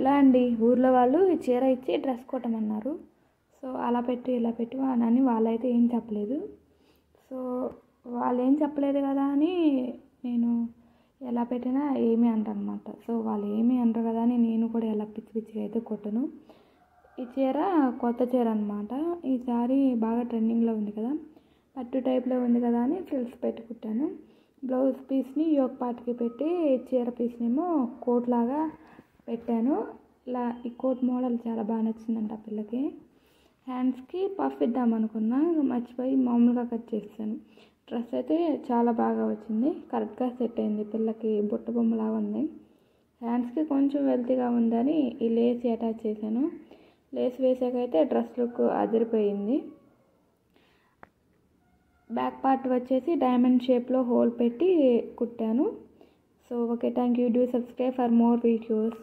ఎలా అండి, ఊర్లో వాళ్ళు ఈ చీర ఇచ్చి డ్రెస్ కొట్టమన్నారు. సో అలా పెట్టు ఇలా పెట్టు అని వాళ్ళైతే ఏం చెప్పలేదు. సో వాళ్ళు ఏం చెప్పలేదు కదా అని నేను ఎలా పెట్టినా ఏమీ అనరనమాట. సో వాళ్ళు ఏమీ అనరు కదా అని నేను కూడా ఎలా పిచ్చి పిచ్చిగా అయితే కొట్టను. ఈ చీర కొత్త చీర అనమాట. ఈసారి బాగా ట్రెండింగ్లో ఉంది కదా, పట్టు టైప్లో ఉంది కదా అని ఫ్రిల్స్ పెట్టి కుట్టాను. బ్లౌజ్ పీస్ని యోక్ పార్ట్కి పెట్టి చీర పీస్నేమో కోట్ లాగా పెట్టాను. ఇలా ఈ కోట్ మోడల్ చాలా బాగా నచ్చిందంట ఆ పిల్లకి. హ్యాండ్స్కి పఫ్ ఇద్దామనుకున్నా, మర్చిపోయి మామూలుగా కట్ చేస్తాను. డ్రెస్ అయితే చాలా బాగా వచ్చింది, కరెక్ట్గా సెట్ అయింది. పిల్లకి బుట్ట బొమ్మలాగా ఉంది. హ్యాండ్స్కి కొంచెం వెల్తీగా ఉందని ఈ లేస్ అటాచ్ చేశాను. లేస్ వేసాకైతే డ్రెస్ లుక్ అదిరిపోయింది. బ్యాక్ పార్ట్ వచ్చేసి డైమండ్ షేప్లో హోల్ పెట్టి కుట్టాను. So okay, thank you. Do subscribe for more videos.